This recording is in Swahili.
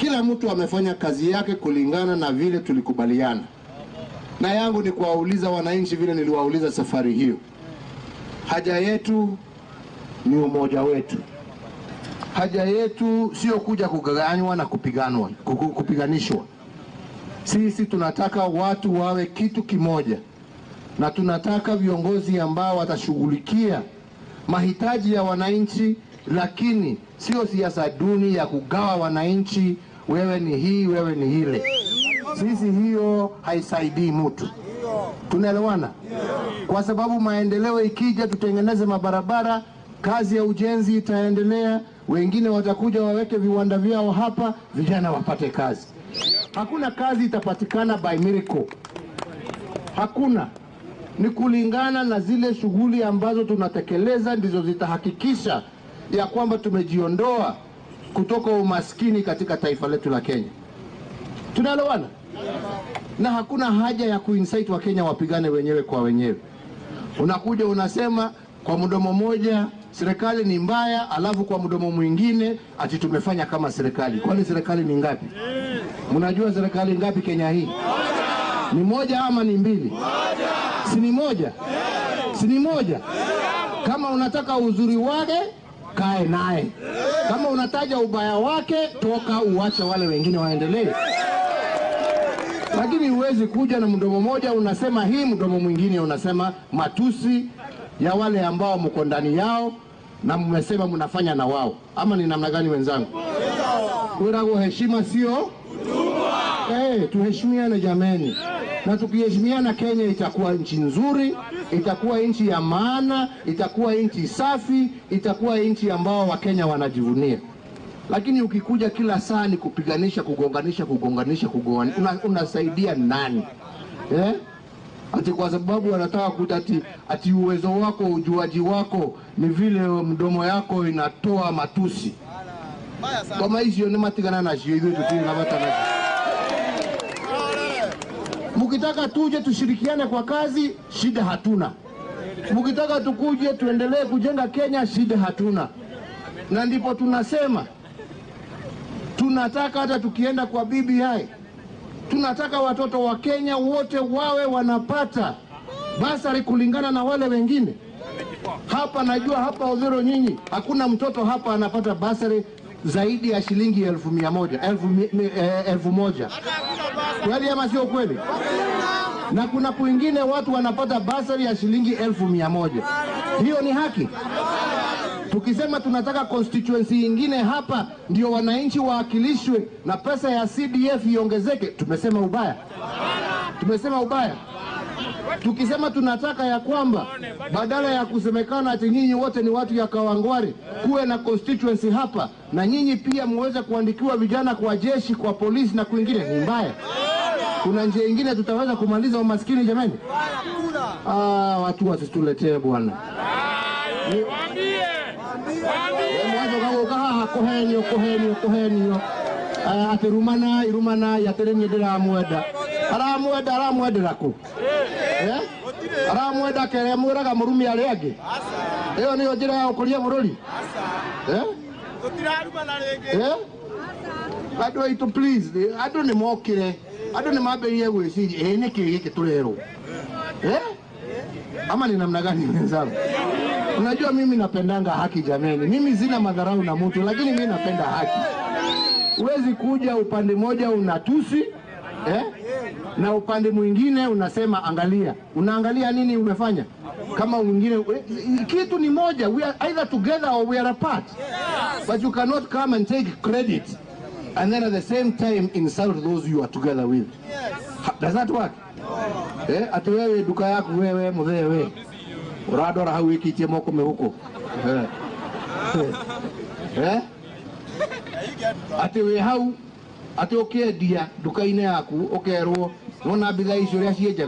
Kila mtu amefanya kazi yake kulingana na vile tulikubaliana. Na yangu ni kuwauliza wananchi vile niliwauliza safari hiyo. Haja yetu ni umoja wetu. Haja yetu sio kuja kugawanywa na kupiganishwa. Sisi tunataka watu wawe kitu kimoja. Na tunataka viongozi ambao watashughulikia mahitaji ya wananchi, lakini sio siasa duni ya kugawa wananchi, wewe ni hii, wewe ni ile. Sisi hiyo haisaidii mtu. Tunaelewana? Kwa sababu maendeleo ikija, tutengeneze mabarabara, kazi ya ujenzi itaendelea, wengine watakuja waweke viwanda vyao hapa, vijana wapate kazi. Hakuna kazi itapatikana by miracle. Hakuna. Ni kulingana na zile shughuli ambazo tunatekeleza ndizo zitahakikisha ya kwamba tumejiondoa kutoka umaskini katika taifa letu la Kenya. Tunaelewana? Na hakuna haja ya kuincite wa Kenya wapigane wenyewe kwa wenyewe. Unakuja unasema kwa mdomo moja serikali ni mbaya, alafu kwa mdomo mwingine ati tumefanya kama serikali. Kwani serikali ni ngapi? Mnajua serikali ngapi Kenya hii? Ni moja ama ni mbili? Si ni moja? Si ni moja? Kama unataka uzuri wake, kae naye. Kama unataja ubaya wake, toka uache wale wengine waendelee. Lakini huwezi kuja na mdomo moja unasema hii, mdomo mwingine unasema matusi ya wale ambao mko ndani yao na mmesema mnafanya na wao. Ama ni namna gani wenzangu? Kwa heshima sio utumwa. Tuheshimiane jameni. Na tukiheshimiana, Kenya itakuwa nchi nzuri, itakuwa nchi ya maana, itakuwa nchi safi, itakuwa nchi ambao Wakenya wanajivunia. Lakini ukikuja kila saa ni kupiganisha, kugonganisha, unasaidia nani? Ati kwa sababu wanataka kutati ati uwezo wako, ujuaji wako ni vile mdomo yako inatoa matusi. Kama hiyo ni matigana na shio hiyo tutinapata na. Mukitaka tuje tushirikiane kwa kazi, shida hatuna. Mukitaka tukuje tuendelee kujenga Kenya, shida hatuna. Na ndipo tunasema tunataka hata tukienda kwa BBI, tunataka watoto wa Kenya wote wawe wanapata basari kulingana na wale wengine. Hapa najua hapa Odhero nyinyi, hakuna mtoto hapa anapata basari zaidi ya shilingi 1,000. Kweli ama sio kweli? Na kuna kwingine watu wanapata basari ya shilingi 1,100. Hiyo ni haki? Tukisema tunataka constituency nyingine hapa ndio wananchi waakilishwe na pesa ya CDF iongezeke, tumesema ubaya? Tumesema ubaya? Tukisema tunataka ya kwamba badala ya kusemekana ati nyinyi wote ni watu ya Kawangware, kuwe na constituency hapa na nyinyi pia muweze kuandikiwa vijana kwa jeshi, kwa polisi na kwingine, ni mbaya? Kuna njia nyingine tutaweza kumaliza umaskini jamani? Watu wasituletee bwana. Kohenio atirumana irumana yatereni ndira mwenda aramwenda ku aramwenda kere mwiraga murumi ari angi iyo niyo njira ya ukuria bururi gutirarumana ringi andu aitu please andu ni mokire andu ni mamberie gwiciria niki giki turerwo ama ni namna gani wenzangu? Unajua mimi napendanga haki jameni. Mimi sina madharau na mtu, lakini mimi napenda haki. Huwezi kuja upande moja unatusi na upande mwingine unasema angalia. Unaangalia nini umefanya? Kama mwingine kitu ni moja, we are either together or we are apart. But you cannot come and take credit and then at the same time insult those you are together with. Does that work? Ati wewe duka yako wewe mzee wewe uradora hau ikitie moko mehuko ati we hau ati okendia duka-ine yaku okerwo nona bidhaa icio ria cienjaga